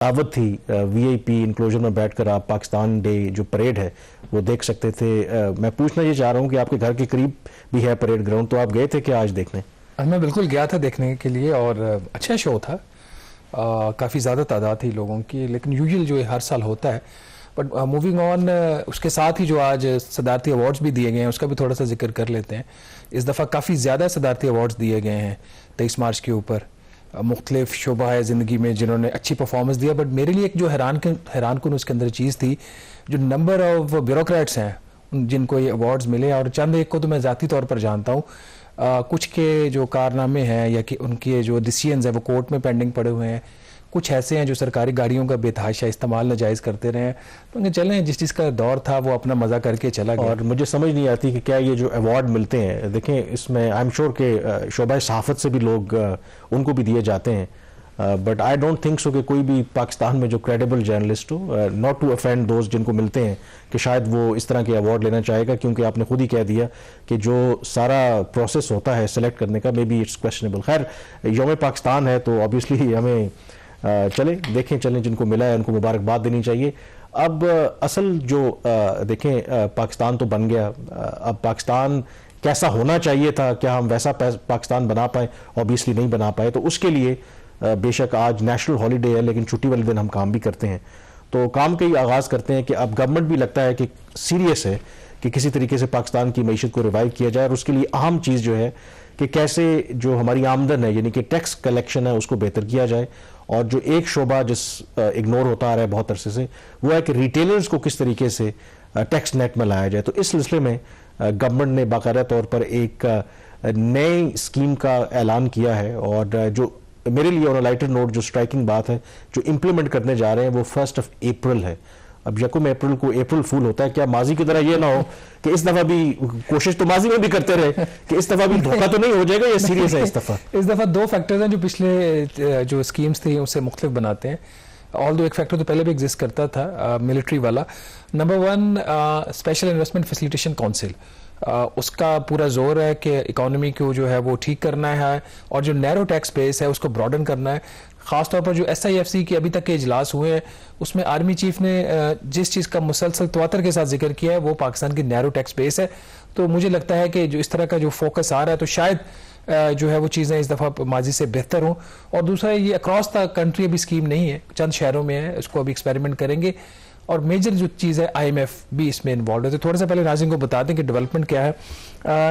दावत थी, VIP enclosure में बैठकर आप पाकिस्तान डे जो परेड है वो देख सकते थे। मैं पूछना ये चाह रहा हूँ कि आपके घर के करीब भी है परेड ग्राउंड, तो आप गए थे क्या आज देखने? मैं बिल्कुल गया था देखने के लिए और अच्छा शो था। काफ़ी ज़्यादा तादाद थी लोगों की, लेकिन यूजुअल जो हर साल होता है। बट मूविंग ऑन, उसके साथ ही जो आज सदारती अवार्ड्स भी दिए गए हैं उसका भी थोड़ा सा जिक्र कर लेते हैं। इस दफ़ा काफ़ी ज़्यादा सदारती अवार्ड्स दिए गए हैं 23 मार्च के ऊपर। मुख्तलिफ शोबा है ज़िंदगी में जिन्होंने अच्छी परफॉर्मेंस दिया। बट मेरे लिए एक जो हैरान कुन उसके अंदर चीज़ थी, जो नंबर ऑफ ब्यूरोक्रेट्स हैं जिनको ये अवार्ड्स मिले, और चंद एक को तो मैं ज़ाती तौर पर जानता हूँ। कुछ के जो कारनामे हैं या कि उनके जो डिसीजंस हैं वो कोर्ट में पेंडिंग पड़े हुए हैं। कुछ ऐसे हैं जो सरकारी गाड़ियों का बेतहाशा इस्तेमाल नाजायज़ करते रहे हैं। तो चलें, जिस चीज़ का दौर था वो अपना मज़ा करके चला गया। और मुझे समझ नहीं आती कि क्या ये जो अवार्ड मिलते हैं, देखें इसमें आई एम श्योर के शोबा सहाफ़त से भी लोग उनको भी दिए जाते हैं, but I don't think so कि कोई भी पाकिस्तान में जो क्रेडिबल जर्नलिस्ट हो, नॉट टू ऑफेंड दोस्त जिनको मिलते हैं, कि शायद वो इस तरह के अवार्ड लेना चाहेगा, क्योंकि आपने खुद ही कह दिया कि जो सारा प्रोसेस होता है सेलेक्ट करने का, मे बी इट्स क्वेश्चनेबल। खैर, यौम पाकिस्तान है तो ऑब्वियसली हमें चलें जिनको मिला है उनको मुबारकबाद देनी चाहिए। अब असल जो देखें, पाकिस्तान तो बन गया, अब पाकिस्तान कैसा होना चाहिए था, क्या हम वैसा पाकिस्तान बना पाए? ऑब्वियसली नहीं बना पाए। तो उसके लिए बेशक आज नेशनल हॉलीडे है, लेकिन छुट्टी वाले दिन हम काम भी करते हैं। तो काम का ही आगाज़ करते हैं कि अब गवर्नमेंट भी लगता है कि सीरियस है कि किसी तरीके से पाकिस्तान की मईशत को रिवाइव किया जाए, और उसके लिए अहम चीज़ जो है कि कैसे जो हमारी आमदन है यानी कि टैक्स कलेक्शन है उसको बेहतर किया जाए। और जो एक शोबा जिस इग्नोर होता आ रहा है बहुत अरसे से, वो है कि रिटेलर्स को किस तरीके से टैक्स नेट में लाया जाए। तो इस सिलसिले में गवर्नमेंट ने बाकायदा तौर पर एक नई स्कीम का ऐलान किया है, और जो मेरे लिए ऑन अ लाइटर नोट जो स्ट्राइकिंग बात है, जो इम्प्लीमेंट करने जा रहे हैं वो 1 अप्रैल है। अब यकम अप्रैल को अप्रैल फूल होता है, क्या माजी की तरह ये ना हो कि इस दफा भी, कोशिश तो माजी में भी करते रहे कि इस दफा भी धोखा तो नहीं हो जाएगा, ये सीरियस है इस दफा? दो फैक्टर्स हैं जो पिछले जो स्कीम्स थी उससे मुख्तलिफ बनाते हैं। ऑल दो एक फैक्टर तो पहले भी एग्जिस्ट करता था, मिलिट्री वाला। Number 1, special investment facilitation council, उसका पूरा जोर है कि इकोनॉमी को जो है वो ठीक करना है, और जो नैरो टैक्स बेस है उसको ब्रॉडन करना है। ख़ासतौर पर जो SIFC के अभी तक के इजलास हुए हैं उसमें आर्मी चीफ ने जिस चीज़ का मुसलसल तवातर के साथ जिक्र किया है वो पाकिस्तान की नैरो टैक्स बेस है। तो मुझे लगता है कि जो इस तरह का जो फोकस आ रहा है तो शायद जो है वो चीज़ें इस दफ़ा माजी से बेहतर हों। और दूसरा, ये अक्रॉस द कंट्री अभी स्कीम नहीं है, चंद शहरों में है, इसको अभी एक्सपेरिमेंट करेंगे। और मेजर जो चीज़ है IMF भी इसमें इन्वॉल्व है। तो थोड़ा सा पहले नाज़रीन को बता दें कि डेवलपमेंट क्या है।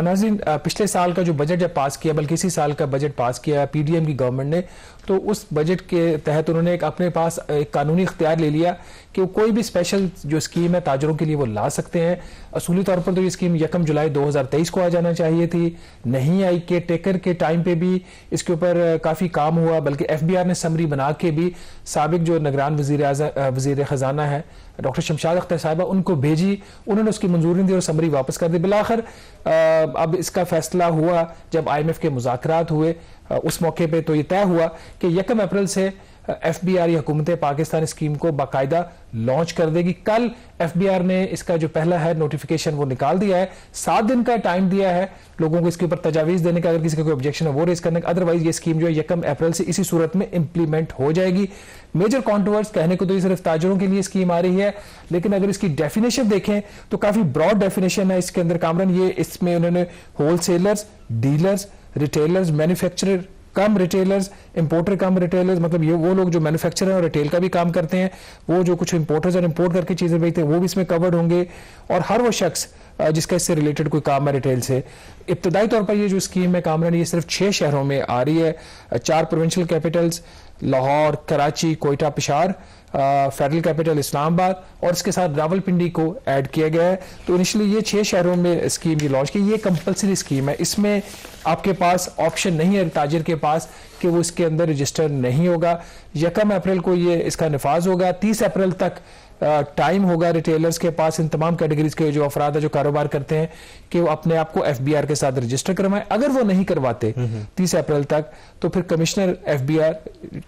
नाज़रीन, पिछले साल का जो बजट जब पास किया, बल्कि इसी साल का बजट पास किया PDM की गवर्नमेंट ने, तो उस बजट के तहत उन्होंने अपने पास एक कानूनी इख्तियार ले लिया कि वो कोई भी स्पेशल जो स्कीम है ताजरों के लिए वो ला सकते हैं। असूली तौर पर तो ये स्कीम 1 जुलाई 2023 को आ जाना चाहिए थी, नहीं आई। के टेकर के टाइम पे भी इसके ऊपर काफ़ी काम हुआ, बल्कि FBR ने समरी बना के भी साबिक जो निगरान वज़ीर ख़जाना है डॉक्टर शमशाद अख्तर साहिबा, उनको भेजी, उन्होंने उसकी मंजूरी दी और समरी वापस कर दी। बिलाखिर अब इसका फैसला हुआ जब IMF के मुज़ाकरात हुए उस मौके पे, तो ये तय हुआ कि 1 अप्रैल से FBR हुकूमत पाकिस्तान स्कीम को बाकायदा लॉन्च कर देगी। कल FBR ने इसका जो पहला है नोटिफिकेशन वो निकाल दिया है। 7 दिन का टाइम दिया है लोगों को इसके ऊपर तजावीज़ देने का, अगर किसी का कोई ऑब्जेक्शन है वो रेज करने का। अदरवाइज ये स्कीम जो है 1 अप्रैल से इसी सूरत में इंप्लीमेंट हो जाएगी। मेजर कॉन्ट्रोवर्स कहने को तो ये सिर्फ ताजरों के लिए स्कीम आ रही है, लेकिन अगर इसकी डेफिनेशन देखें तो काफ़ी ब्रॉड डेफिनेशन है इसके अंदर। कामरान, ये इसमें उन्होंने होलसेलर्स, डीलर्स, रिटेलर्स, मैन्युफैक्चरर कम रिटेलर्स, इंपोर्टर कम रिटेलर्स, मतलब ये वो लोग जो मैन्युफैक्चरर और रिटेल का भी काम करते हैं, वो जो कुछ इंपोर्टर्स और इंपोर्ट करके चीज़ें बेचते हैं वो भी इसमें कवर्ड होंगे, और हर वो शख्स जिसका इससे रिलेटेड कोई काम है रिटेल से। इब्तदाई तौर पर ये जो स्कीम है कामरान, ये सिर्फ 6 शहरों में आ रही है। 4 provincial Capitals Lahore, Karachi, Quetta, Peshawar, federal capital Islamabad, और इसके साथ रावलपिंडी को ऐड किया गया है। तो इनिशियली ये 6 शहरों में स्कीम ये लॉन्च की। ये कंपलसरी स्कीम है, इसमें आपके पास ऑप्शन नहीं है ताजिर के पास कि वो इसके अंदर रजिस्टर नहीं होगा। 1 अप्रैल को ये इसका नफाज होगा। 30 अप्रैल तक टाइम होगा रिटेलर्स के पास, इन तमाम कैटेगरीज के जो अफराद है जो कारोबार करते हैं, कि वो अपने आप को FBR के साथ रजिस्टर करवाएं। अगर वो नहीं करवाते 30 अप्रैल तक, तो फिर कमिश्नर FBR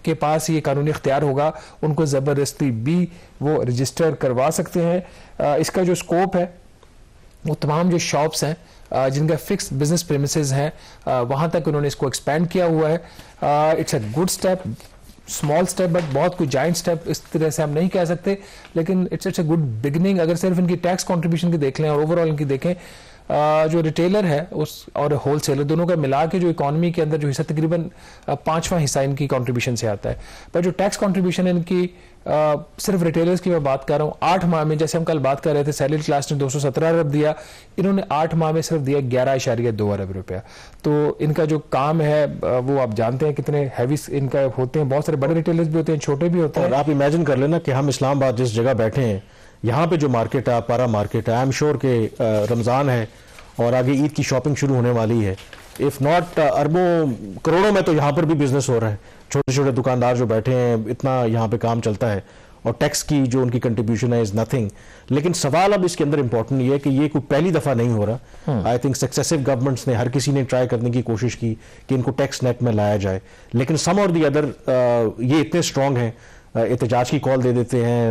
के पास ये कानूनी इख्तियार होगा, उनको ज़बरदस्ती भी वो रजिस्टर करवा सकते हैं। इसका जो स्कोप है वो तमाम जो शॉप्स हैं जिनका फिक्स बिजनेस प्रेमिसेस हैं, वहाँ तक उन्होंने इसको एक्सपेंड किया हुआ है। It's a good step. Small step but बहुत कोई जाइंट स्टेप इस तरह से हम नहीं कह सकते, लेकिन इट्स अ गुड बिगनिंग। अगर सिर्फ इनकी टैक्स कंट्रीब्यूशन की देख लें और ओवरऑल इनकी देखें, जो रिटेलर है उस और होलसेलर दोनों का मिला के जो इकोनॉमी के अंदर जो हिस्सा तकरीबन 5वां हिस्सा इनकी कंट्रीब्यूशन से आता है। पर जो टैक्स कंट्रीब्यूशन है इनकी सिर्फ रिटेलर्स की मैं बात कर रहा हूँ, 8 माह में, जैसे हम कल बात कर रहे थे सैलरी क्लास ने 217 अरब दिया, इन्होंने 8 माह में सिर्फ दिया 11.2 अरब रुपया। तो इनका जो काम है वो आप जानते हैं कितने हैवी इनका होते हैं। बहुत सारे बड़े रिटेलर्स भी होते हैं, छोटे भी होते हैं। और आप इमेजिन कर लेना कि हम इस्लामाबाद जिस जगह बैठे हैं, यहाँ पे जो मार्केट है, पारा मार्केट है, आई एम श्योर के रमज़ान है और आगे ईद की शॉपिंग शुरू होने वाली है। इफ़ नॉट अरबों करोड़ों में तो यहाँ पर भी बिजनेस हो रहा है। छोटे छोटे दुकानदार जो बैठे हैं, इतना यहाँ पे काम चलता है और टैक्स की जो उनकी कंट्रीब्यूशन है इज़ नथिंग। लेकिन सवाल अब इसके अंदर इंपॉर्टेंट ये है कि ये कोई पहली दफ़ा नहीं हो रहा। आई थिंक सक्सेसिव गवर्नमेंट्स ने, हर किसी ने ट्राई करने की कोशिश की कि इनको टैक्स नेट में लाया जाए, लेकिन सम और दी अदर ये इतने स्ट्रॉन्ग हैं, एहतजाज की कॉल दे देते हैं,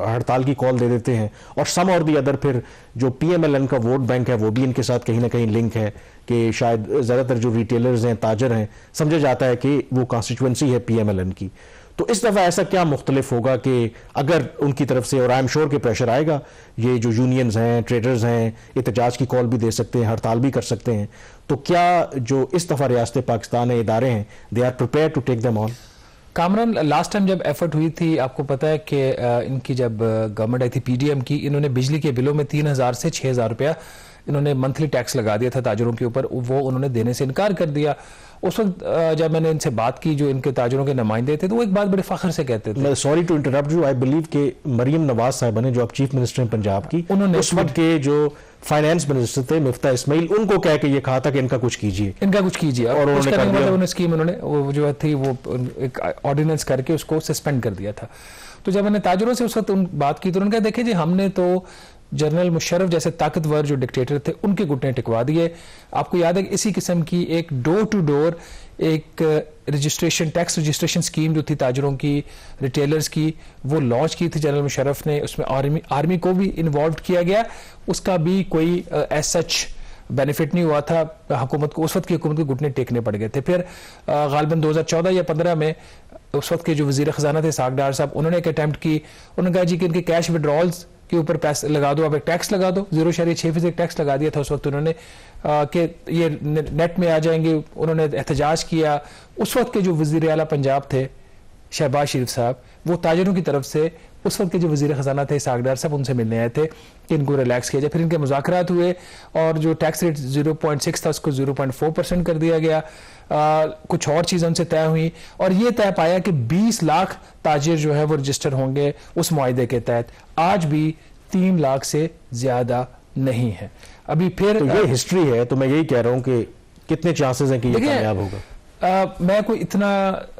हड़ताल की कॉल दे देते हैं, और सम और दी अदर फिर जो PMLN का वोट बैंक है वो भी इनके साथ कहीं ना कहीं लिंक है कि शायद ज़्यादातर जो रिटेलर्स हैं, ताजर हैं, समझा जाता है कि वो कॉन्स्टिट्यूंसी है PMLN की। तो इस दफ़ा ऐसा क्या मुख्तलिफ होगा कि अगर उनकी तरफ से, और आई एम श्योर के प्रेशर आएगा, ये जो यूनियंस हैं, ट्रेडर्स हैं, एहतजाज की कॉल भी दे सकते हैं, हड़ताल भी कर सकते हैं, तो क्या जो इस दफ़ा रियासत पाकिस्तान है, इदारे हैं, they are prepared to take them on? Kamran, last time जब एफर्ट हुई थी, आपको पता है कि इनकी जब गवर्नमेंट आई थी PDM की, इन्होंने बिजली के बिलों में 3,000 से 6,000 रुपया इन्होंने मंथली टैक्स लगा दिया था ताजरों के ऊपर, वो उन्होंने देने से इनकार कर दिया। उस वक्त जब मैंने इनसे बात की, जो इनके ताजरों के नुमाइंदे थे, तो वो एक बात बड़े फख्र से कहते थे। Sorry to interrupt you, I believe कि मरियम नवाज साहिबा ने, जो अब चीफ मिनिस्टर हैं पंजाब की, उन्होंने उस वक्त के जो फाइनेंस मिनिस्टर थे मिफ्ता इस्माइल, उनको कह के ये कहा था कि इनका कुछ कीजिए, इनका कुछ कीजिए, और उन्होंने कर दिया। उन्होंने स्कीम, उन्होंने वो जो थी वो एक ऑर्डिनेंस करके उसको सस्पेंड कर दिया था। तो जब मैंने ताजरों से उस वक्त बात की तो उन्होंने कहा, देखिए जी, हमने तो जनरल मुशर्रफ जैसे ताकतवर जो डिक्टेटर थे उनके घुटने टिकवा दिए। आपको याद है कि इसी किस्म की एक डोर टू डोर एक रजिस्ट्रेशन, टैक्स रजिस्ट्रेशन स्कीम जो थी ताजरों की, रिटेलर्स की, वो लॉन्च की थी जनरल मुशर्रफ ने। उसमें आर्मी को भी इन्वॉल्व किया गया, उसका भी कोई एज सच बेनिफिट नहीं हुआ था हुकूमत को। उस वक्त की हुकूमत को घुटने टेकने पड़ गए थे। फिर गालिबन 2014 या 15 में उस वक्त के जो वजीर खजाना थे साग डार साहब, उन्होंने एक अटैम्प्ट की, उन्होंने कहा जी कि इनके कैश विड्रॉल्स के ऊपर पैसे लगा दो, अब एक टैक्स लगा दो, 0.6% टैक्स लगा दिया था उस वक्त उन्होंने, कि ये नेट में आ जाएंगे। उन्होंने एहतजाज किया। उस वक्त के जो वजीर आला पंजाब थे शहबाज शरीफ साहब, वो ताजरों की तरफ से उस वक्त के जो वजीर खजाना थे सागडार साहब, उनसे मिलने आए थे कि इनको रिलैक्स किया जाए। फिर इनके मुज़ाकरात हुए और जो टैक्स रेट 0.6 था उसको 0.4% कर दिया गया। कुछ और चीज़ें उनसे तय हुई और ये तय पाया कि 20 लाख ताजिर जो है वो रजिस्टर होंगे उस मुआहदे के तहत। आज भी 3 लाख से ज्यादा नहीं है। अभी फिर तो ये हिस्ट्री है, तो मैं यही कह रहा हूं कि कितने चांसेस हैं कि ये कामयाब होगा? मैं कोई इतना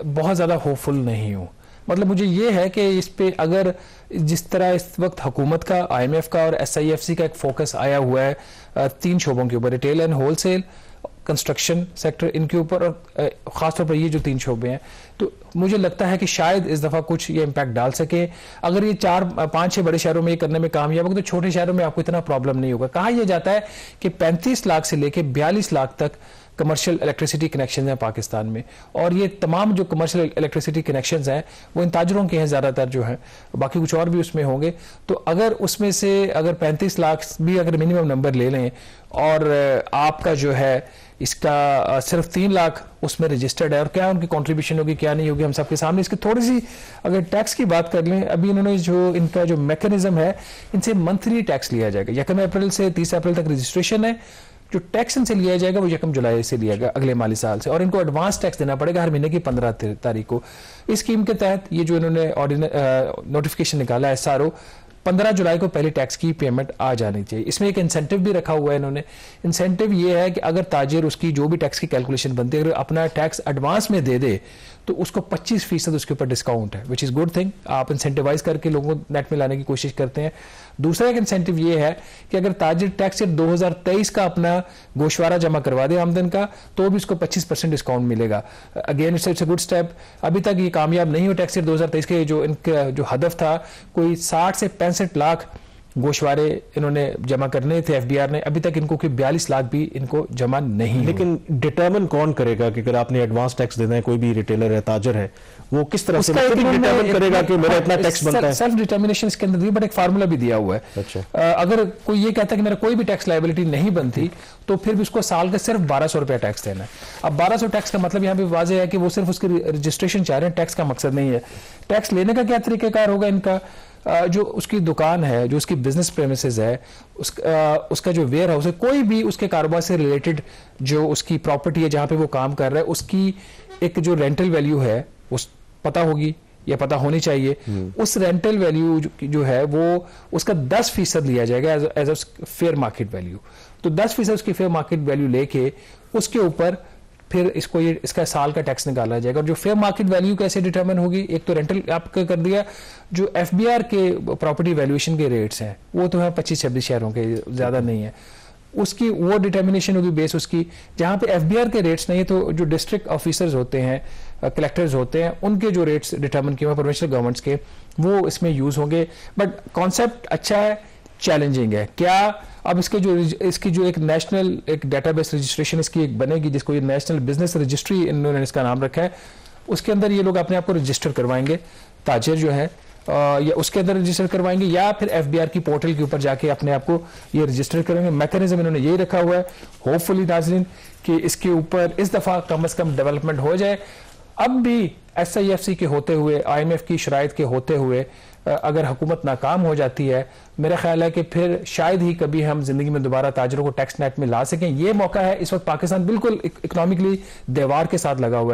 बहुत ज्यादा होपफुल नहीं हूं। मतलब मुझे ये है कि इस पे अगर जिस तरह इस वक्त हुकूमत का, IMF का और SIFC का एक फोकस आया हुआ है 3 शोबों के ऊपर, retail and wholesale, construction sector, इनके ऊपर, और खासतौर पर ये जो 3 शोबे हैं, तो मुझे लगता है कि शायद इस दफा कुछ ये इम्पैक्ट डाल सके। अगर ये 4-5-6 बड़े शहरों में ये करने में कामयाब होगा तो छोटे शहरों में आपको इतना प्रॉब्लम नहीं होगा। कहा यह जाता है कि 35 लाख से लेकर 42 लाख तक कमर्शियल इलेक्ट्रिसिटी कनेक्शन हैं पाकिस्तान में, और ये तमाम जो कमर्शियल इलेक्ट्रिसिटी कनेक्शंस हैं वो इन ताजरों के हैं ज़्यादातर जो हैं, बाकी कुछ और भी उसमें होंगे। तो अगर उसमें से अगर 35 लाख भी अगर मिनिमम नंबर ले लें और आपका जो है इसका सिर्फ 3 लाख उसमें रजिस्टर्ड है, और क्या उनकी कंट्रीब्यूशन होगी क्या नहीं होगी हम सबके सामने। इसकी थोड़ी सी अगर टैक्स की बात कर लें, अभी इन्होंने जो इनका जो मैकेनिज्म है, इनसे मंथली टैक्स लिया जाएगा। 1 अप्रैल से 30 अप्रैल तक रजिस्ट्रेशन है। जो टैक्स इनसे लिया जाएगा वो 1 जुलाई से लिया गया अगले माली साल से, और इनको एडवांस टैक्स देना पड़ेगा हर महीने की 15 तारीख को। इस स्कीम के तहत ये जो इन्होंने नोटिफिकेशन निकाला है SRO, 15 जुलाई को पहले टैक्स की पेमेंट आ जानी चाहिए। इसमें एक इंसेंटिव भी रखा हुआ है इन्होंने। इंसेंटिव ये है कि अगर ताजिर उसकी जो भी टैक्स की कैलकुलेशन बनती है, अगर अपना टैक्स एडवांस में दे दे तो उसको 25% उसके ऊपर डिस्काउंट है, विच इज़ गुड थिंग। आप इंसेंटिवाइज करके लोगों को नेट में लाने की कोशिश करते हैं। दूसरा एक इंसेंटिव ये है कि अगर ताजिर टैक्स 2023 का अपना गोशवारा जमा करवा दे आमदन का, तो भी उसको 25% डिस्काउंट मिलेगा। Again it's a good step. अभी तक ये कामयाब नहीं हो टैक्स 2023 के जो इनका जो हदफ था, कोई 60 से 65 लाख गोशवारे इन्होंने जमा करने थे एफबीआर ने, अभी तक इनको कोई 42 लाख भी इनको जमा नहीं। लेकिन डिटर्मिन कौन करेगा कि अगर आपने एडवांस टैक्स देना है, कोई भी रिटेलर है, ताजर है, वो किस तरह से डिटर्मिन करेगा कि मेरा इतना टैक्स बनता है? सेल्फ डिटर्मिनेशन इसके अंदर भी बट एक फार्मूला भी दिया हुआ है। अच्छा। अगर कोई ये कहता है कि मेरा कोई भी टैक्स लायबिलिटी नहीं बनती तो फिर भी उसको साल का सिर्फ 1200 रुपया टैक्स देना है। अब 1200 टैक्स का मतलब यहाँ पे वाज़ेह है कि वो सिर्फ उसकी रजिस्ट्रेशन चाह रहे हैं, टैक्स का मकसद नहीं है। टैक्स लेने का क्या तरीकेकार होगा इनका? जो उसकी दुकान है, जो उसकी बिजनेस प्रेमिसेस है, उसका जो वेयर हाउस है, कोई भी उसके कारोबार से रिलेटेड जो उसकी प्रॉपर्टी है जहां पे वो काम कर रहा है, उसकी एक जो रेंटल वैल्यू है उस पता होगी या पता होनी चाहिए। उस रेंटल वैल्यू जो है वो उसका 10% लिया जाएगा as a fair market value. तो 10% उसकी फेयर मार्केट वैल्यू लेके उसके ऊपर फिर इसका साल का टैक्स निकाला जाएगा। और जो फेयर मार्केट वैल्यू कैसे डिटरमिन होगी? एक तो रेंटल आपका कर दिया, जो एफबीआर के प्रॉपर्टी वैल्यूएशन के रेट्स हैं वो तो है 25-26 शहरों के, ज्यादा नहीं है, उसकी वो डिटर्मिनेशन होगी बेस उसकी। जहां पे एफबीआर के रेट्स नहीं है तो जो डिस्ट्रिक्ट ऑफिसर्स होते हैं, कलेक्टर्स होते हैं, उनके जो रेट्स डिटर्मिन किए हुए प्रोविंशियल गवर्नमेंट्स के, वो इसमें यूज होंगे। बट कॉन्सेप्ट अच्छा है, चैलेंजिंग है। क्या अब इसकी जो एक नेशनल एक डेटाबेस रजिस्ट्रेशन इसकी एक बनेगी, जिसको ये नेशनल बिजनेस रजिस्ट्री इन्होंने इसका नाम रखा है, उसके अंदर ये लोग अपने आप को रजिस्टर करवाएंगे, ताजिर जो है या उसके अंदर रजिस्टर करवाएंगे, या फिर एफबीआर की पोर्टल के ऊपर जाके अपने आप को ये रजिस्टर करेंगे। मैकेनिज्म इन्होंने यही रखा हुआ है। होपफुली नाज़रीन कि इसके ऊपर इस दफा कम से कम डेवलपमेंट हो जाए। अब भी SIFC के होते हुए, IMF की शराइत के होते हुए अगर हुकूमत नाकाम हो जाती है, मेरा ख्याल है कि फिर शायद ही कभी हम जिंदगी में दोबारा ताजरों को टैक्स नेट में ला सकें। ये मौका है। इस वक्त पाकिस्तान बिल्कुल इकोनॉमिकली दीवार के साथ लगा हुआ है।